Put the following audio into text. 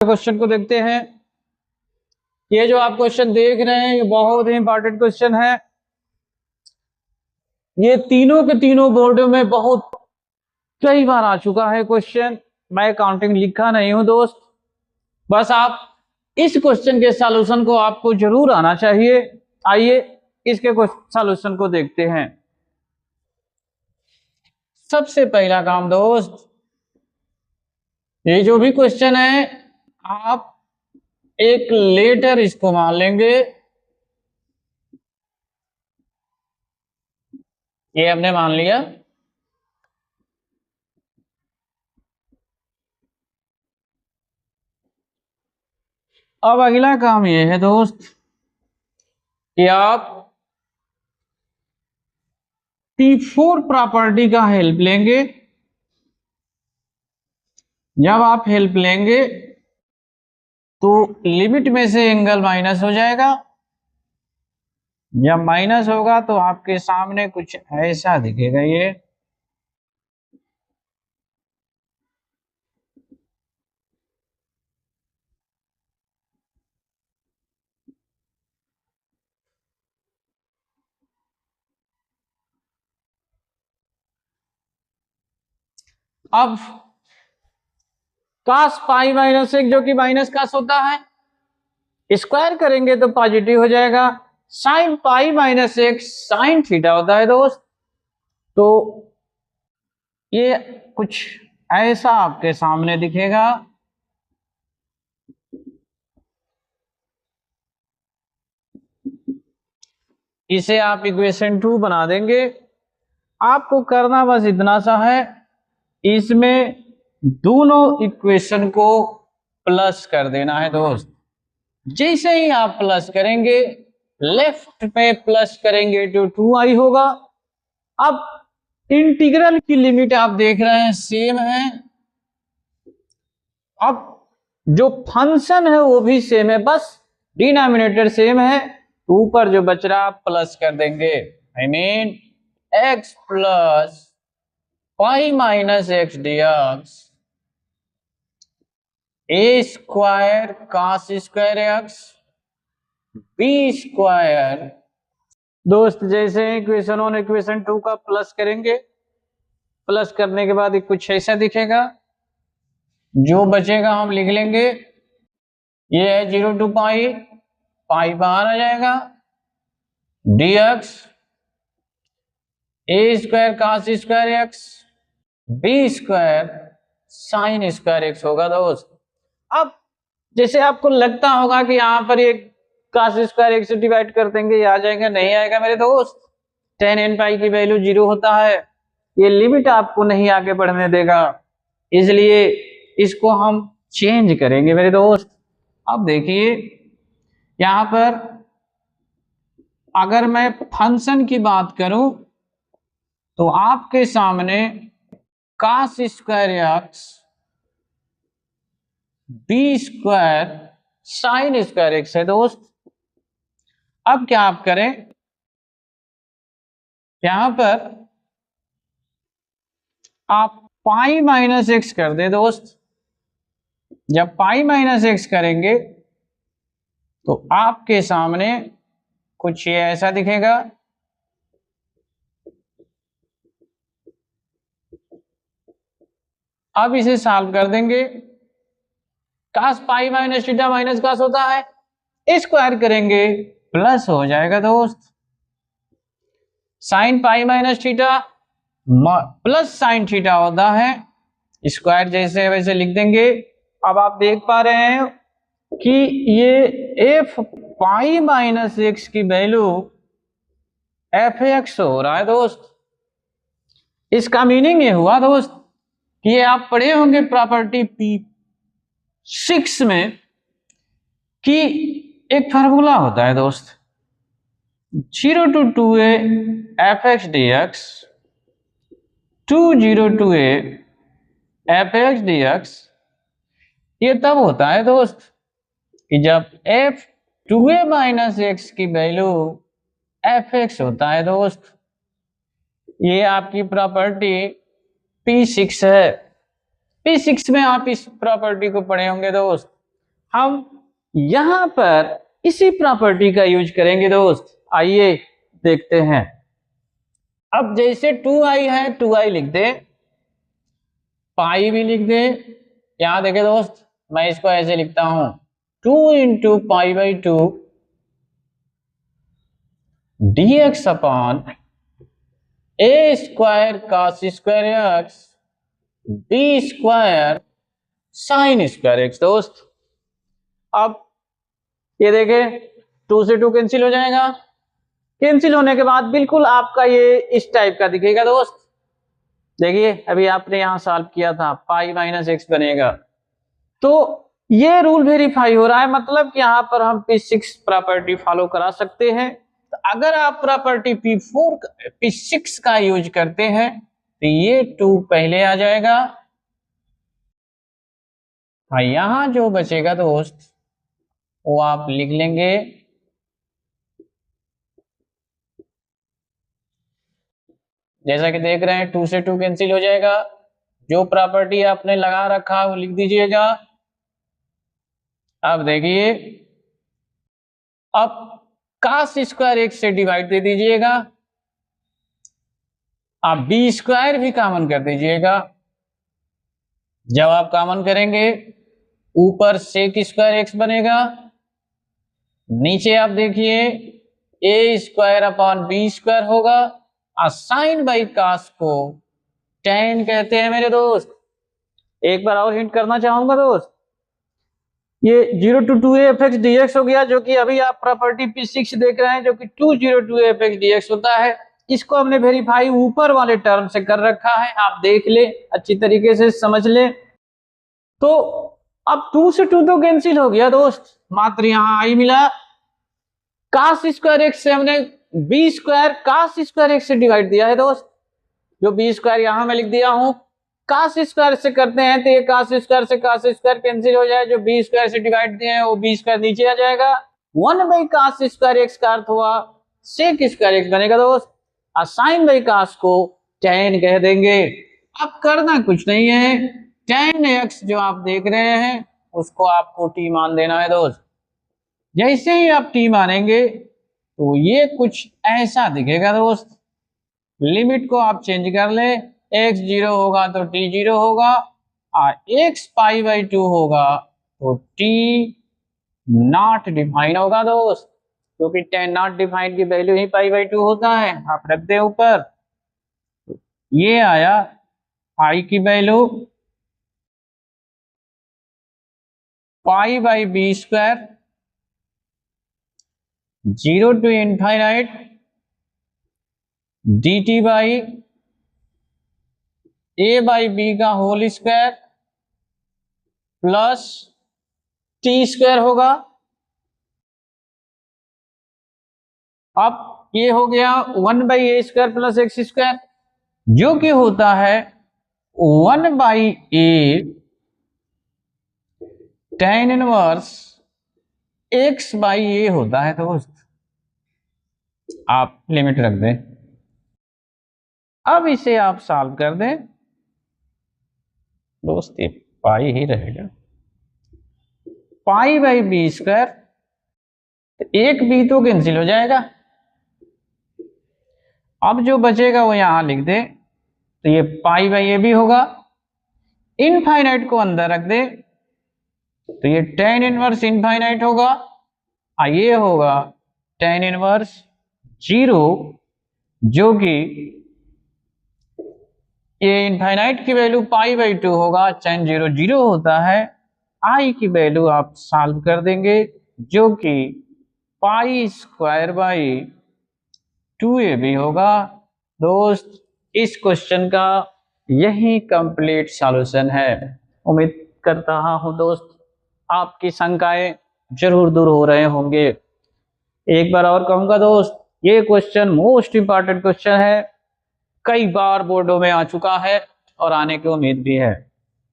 Question को देखते हैं। ये जो आप क्वेश्चन देख रहे हैं ये बहुत ही इंपॉर्टेंट क्वेश्चन है। ये तीनों के तीनों बोर्डों में बहुत कई बार आ चुका है क्वेश्चन। मैं काउंटिंग लिखा नहीं हूं दोस्त, बस आप इस क्वेश्चन के सॉल्यूशन को आपको जरूर आना चाहिए। आइए इसके सॉल्यूशन को देखते हैं। सबसे पहला काम दोस्त, ये जो भी क्वेश्चन है आप एक लेटर इसको मान लेंगे। ये हमने मान लिया। अब अगला काम ये है दोस्त कि आप T4 प्रॉपर्टी का हेल्प लेंगे। जब आप हेल्प लेंगे तो लिमिट में से एंगल माइनस हो जाएगा। जब माइनस होगा तो आपके सामने कुछ ऐसा दिखेगा। ये अब cos पाई माइनस एक जो कि माइनस cos होता है, स्क्वायर करेंगे तो पॉजिटिव हो जाएगा। साइन पाई माइनस एक साइन थीटा होता है दोस्त। तो ये कुछ ऐसा आपके सामने दिखेगा। इसे आप इक्वेशन 2 बना देंगे। आपको करना बस इतना सा है, इसमें दोनों इक्वेशन को प्लस कर देना है दोस्त। जैसे ही आप प्लस करेंगे, लेफ्ट में प्लस करेंगे तो 2i होगा। अब इंटीग्रल की लिमिट आप देख रहे हैं सेम है। अब जो फंक्शन है वो भी सेम है, बस डिनोमिनेटर सेम है। ऊपर जो बच रहा आप प्लस कर देंगे। I mean x plus pi minus x dx A square cos square x B square. दोस्त जैसे इक्वेशन 1 इक्वेशन 2 का प्लस करेंगे, प्लस करने के बाद कुछ ऐसा दिखेगा। जो बचेगा हम लिख लेंगे। ये है 0 टू पाई, पाई बाहर आ जाएगा। dx A square cos square x B square sine square x होगा दोस्त। अब जैसे आपको लगता होगा कि यहाँ पर ये cos स्क्वायर एक्स से डिवाइड कर देंगे, ये आ जाएगा, नहीं आएगा मेरे दोस्त। tan n पाई की वैल्यू 0 होता है। ये लिमिट आपको नहीं आगे बढ़ने देगा, इसलिए इसको हम चेंज करेंगे मेरे दोस्त। अब देखिए यहां पर अगर मैं फंक्शन की बात करूं तो आपके सामने cos square x B square sine square x है दोस्त। अब क्या आप करें, यहां पर आप पाई माइनस एक्स कर दे दोस्त। जब पाई माइनस एक्स करेंगे तो आपके सामने कुछ ये ऐसा दिखेगा। अब इसे सॉल्व कर देंगे। cos pi minus theta minus cos होता है, स्क्वायर करेंगे प्लस हो जाएगा दोस्त। Sine pi minus theta plus sine theta होता है, स्क्वायर जैसे वैसे लिख देंगे। अब आप देख पा रहे हैं कि ये एफ पाई माइनस एक्स की वैल्यू एफ एक्स हो रहा है दोस्त। इसका मीनिंग ये हुआ दोस्त कि ये आप पढ़े होंगे प्रॉपर्टी P6 में कि एक फार्मूला होता है दोस्त 0 to 2a F x D x 0 to a F x D x. ये तब होता है दोस्त कि जब f 2a माइनस एक्स की वैल्यू एफ एक्स होता है दोस्त। ये आपकी प्रॉपर्टी P6 है। P6 में आप इस प्रॉपर्टी को पढ़े होंगे दोस्त। हम यहां पर इसी प्रॉपर्टी का यूज करेंगे दोस्त। आइए देखते हैं। अब जैसे 2i है 2i लिख दे, पाई भी लिख दे। यहां देखे दोस्त, मैं इसको ऐसे लिखता हूं 2 into pi by 2 dx upon a square cos square x b square sine square x. दोस्त अब ये देखे 2 से 2 कैंसिल हो जाएगा। कैंसिल होने के बाद बिल्कुल आपका ये इस टाइप का दिखेगा दोस्त। देखिए अभी आपने यहां सॉल्व किया था, पाई माइनस एक्स बनेगा। तो ये रूल वेरीफाई हो रहा है, मतलब कि यहां पर हम P6 प्रॉपर्टी फॉलो करा सकते हैं। तो अगर आप प्रॉपर्टी P6 का यूज करते हैं तो ये 2 पहले आ जाएगा। हाँ, यहां जो बचेगा दोस्त वो आप लिख लेंगे जैसा कि देख रहे हैं 2 से 2 कैंसिल हो जाएगा। जो प्रॉपर्टी आपने लगा रखा वो लिख दीजिएगा। अब देखिए, अब cos स्क्वायर एक्स से डिवाइड दे दीजिएगा। आप बी स्क्वायर भी कॉमन कर दीजिएगा। जब आप कॉमन करेंगे ऊपर सेक स्क्वायर एक्स बनेगा, नीचे आप देखिए ए स्क्वायर अपॉन बी स्क्वायर होगा। और साइन बाई कास को tan कहते हैं मेरे दोस्त। एक बार और हिंट करना चाहूंगा दोस्त, ये 0 to 2a fx dx हो गया, जो कि अभी आप प्रॉपर्टी P6 देख रहे हैं, जो कि 2 0 2a fx dx होता है। इसको हमने वेरीफाई ऊपर वाले टर्म से कर रखा है, आप देख ले अच्छी तरीके से समझ ले। तो अब 2 से 2 तो कैंसिल हो गया दोस्त, मात्र यहां आई मिला। cos स्क्वायर एक्स से हमने B square cos square x से डिवाइड दिया है दोस्त। जो बी स्क्वायर यहां मैं लिख दिया हूं, cos स्क्वायर से करते हैं तो ये cos स्क्वायर से cos स्क्वायर कैंसिल हो जाए। जो बी स्क्वायर से डिवाइड दिए हैं वो बी स्क्वायर नीचे आ जाएगा। 1 बाई cos स्क्वायर एक्स का अर्थ हुआ sec स्क्वायर एक्स बनेगा दोस्त। और sin बाई cos को tan कह देंगे। अब करना कुछ नहीं है, tan x जो आप देख रहे हैं उसको आपको t मान देना है दोस्त। जैसे ही आप t मानेंगे तो ये कुछ ऐसा दिखेगा दोस्त। लिमिट को आप चेंज कर ले, x 0 होगा तो t 0 होगा, और x पाई बाई 2 होगा तो t नॉट डिफाइन होगा दोस्त, क्योंकि tan नॉट डिफाइन की वैल्यू ही पाई बाई 2 होता है। आप रख दे ऊपर, ये आया पाई की value pi by B square 0 to infinite dt by a by B का whole square plus T square होगा। अब ये हो गया 1 by A square plus X square, जो कि होता है 1 by A tan inverse X by A होता है दोस्त। आप लिमिट रख दें। अब इसे आप सॉल्व कर दें दोस्त, ये पाई ही रहेगा। पाई बाई बी स्क्वायर, एक बी तो कैंसिल हो जाएगा। अब जो बचेगा वो यहां लिख दे, तो ये पाई बाई ए भी होगा। इनफाइनाइट को अंदर रख दे तो ये tan इनवर्स इनफाइनाइट होगा, और ये होगा tan इनवर्स 0, जो कि ये इनफाइनाइट की वैल्यू पाई बाई 2 होगा। tan 0 0 होता है। आई की वैल्यू आप सॉल्व कर देंगे, जो कि पाई स्क्वायर बाई 2a भी होगा। दोस्त इस क्वेश्चन का यही कंप्लीट सॉल्यूशन है। उम्मीद करता हूं दोस्त आपकी शंकाएं जरूर दूर हो रहे होंगे। एक बार और कहूंगा दोस्त, ये क्वेश्चन मोस्ट इंपॉर्टेंट क्वेश्चन है, कई बार बोर्डों में आ चुका है और आने की उम्मीद भी है।